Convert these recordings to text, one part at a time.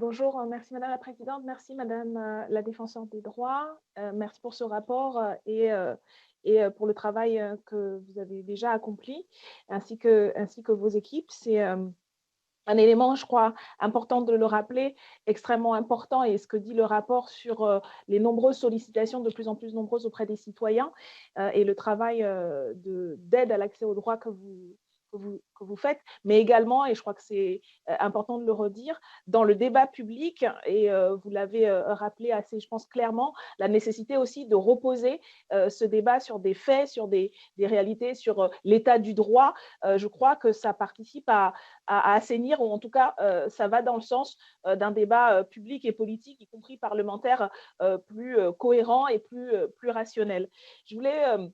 Bonjour, merci Madame la présidente, merci Madame la défenseure des droits, merci pour ce rapport pour le travail que vous avez déjà accompli, ainsi que vos équipes. C'est un élément, je crois, important de le rappeler, extrêmement important, et ce que dit le rapport sur les nombreuses sollicitations, de plus en plus nombreuses auprès des citoyens, et le travail d'aide à l'accès aux droits que vous faites, mais également, et je crois que c'est important de le redire, dans le débat public, et vous l'avez rappelé assez, je pense, clairement, la nécessité aussi de reposer ce débat sur des faits, sur des réalités, sur l'état du droit. Je crois que ça participe à assainir, ou en tout cas, ça va dans le sens d'un débat public et politique, y compris parlementaire, plus cohérent et plus rationnel. Je voulais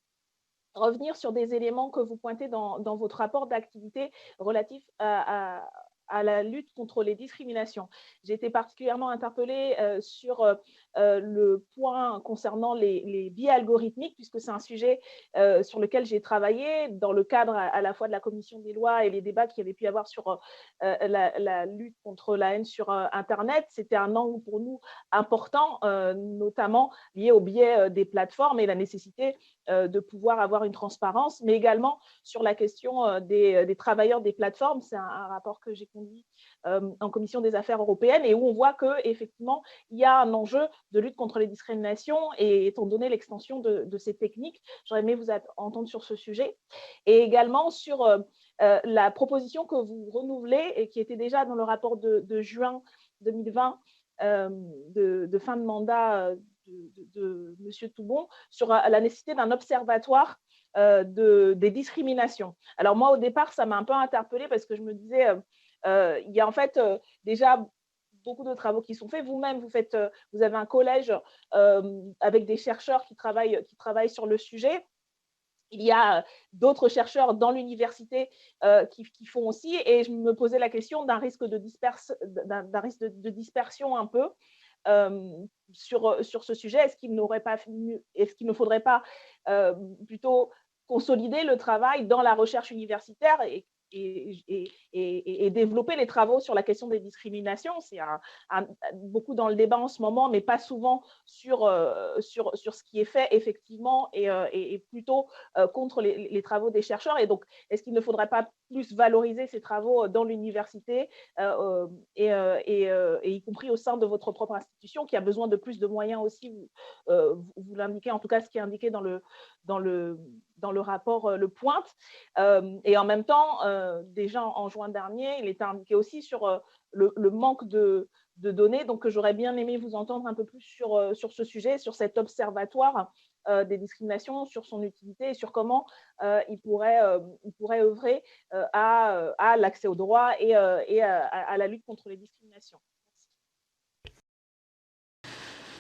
revenir sur des éléments que vous pointez dans votre rapport d'activité relatif à la lutte contre les discriminations. J'ai été particulièrement interpellée sur le point concernant les biais algorithmiques, puisque c'est un sujet sur lequel j'ai travaillé dans le cadre à la fois de la commission des lois et les débats qu'il y avait pu y avoir sur la lutte contre la haine sur Internet. C'était un angle pour nous important, notamment lié au biais des plateformes et la nécessité de pouvoir avoir une transparence, mais également sur la question des travailleurs des plateformes. C'est un rapport que j'ai conduit en commission des affaires européennes, et où on voit qu'effectivement, il y a un enjeu de lutte contre les discriminations, et étant donné l'extension de ces techniques, j'aurais aimé vous entendre sur ce sujet. Et également sur la proposition que vous renouvelez, et qui était déjà dans le rapport de juin 2020, de fin de mandat de M. Toubon, sur la nécessité d'un observatoire des discriminations. Alors moi, au départ, ça m'a un peu interpellée, parce que je me disais, il y a en fait déjà beaucoup de travaux qui sont faits. Vous-même, vous avez un collège avec des chercheurs qui travaillent sur le sujet. Il y a d'autres chercheurs dans l'université qui font aussi, et je me posais la question d'un risque d'un risque de dispersion un peu sur ce sujet. Est-ce qu'il ne faudrait pas plutôt consolider le travail dans la recherche universitaire et développer les travaux sur la question des discriminations? C'est beaucoup dans le débat en ce moment, mais pas souvent sur ce qui est fait effectivement, et plutôt contre les travaux des chercheurs. Et donc, est-ce qu'il ne faudrait pas plus valoriser ces travaux dans l'université, et y compris au sein de votre propre institution, qui a besoin de plus de moyens aussi? Vous l'indiquez, en tout cas, ce qui est indiqué dans le rapport le pointe. Et en même temps, déjà en juin dernier, il était indiqué aussi sur le manque de données. Donc, j'aurais bien aimé vous entendre un peu plus sur ce sujet, sur cet observatoire des discriminations, sur son utilité, et sur comment il pourrait œuvrer à l'accès aux droits et à la lutte contre les discriminations.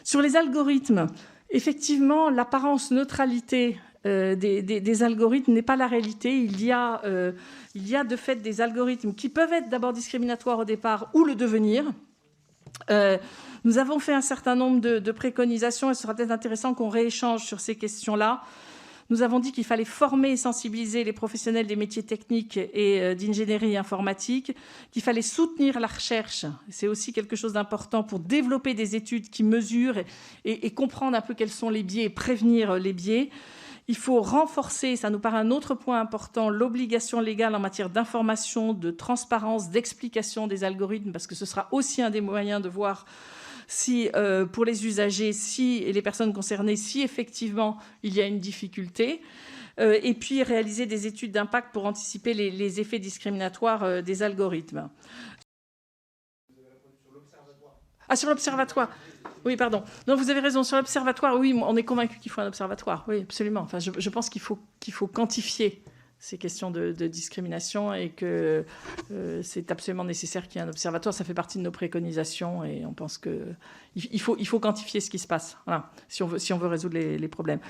Sur les algorithmes, effectivement, l'apparence neutralité des algorithmes n'est pas la réalité. Il y a de fait des algorithmes qui peuvent être d'abord discriminatoires au départ ou le devenir. Nous avons fait un certain nombre de préconisations, et ce sera peut-être intéressant qu'on rééchange sur ces questions-là. Nous avons dit qu'il fallait former et sensibiliser les professionnels des métiers techniques et d'ingénierie informatique, qu'il fallait soutenir la recherche. C'est aussi quelque chose d'important pour développer des études qui mesurent et comprendre un peu quels sont les biais et prévenir les biais. Il faut renforcer, ça nous paraît un autre point important, l'obligation légale en matière d'information, de transparence, d'explication des algorithmes, parce que ce sera aussi un des moyens de voir si, pour les usagers, et les personnes concernées, si effectivement il y a une difficulté. Et puis réaliser des études d'impact pour anticiper les effets discriminatoires des algorithmes. Ah, sur l'observatoire. Oui, pardon. Non, vous avez raison. Sur l'observatoire, oui, on est convaincu qu'il faut un observatoire. Oui, absolument. Enfin, je pense qu'il faut quantifier ces questions de discrimination, et que c'est absolument nécessaire qu'il y ait un observatoire. Ça fait partie de nos préconisations, et on pense qu'il faut quantifier ce qui se passe, voilà, si on veut résoudre les problèmes.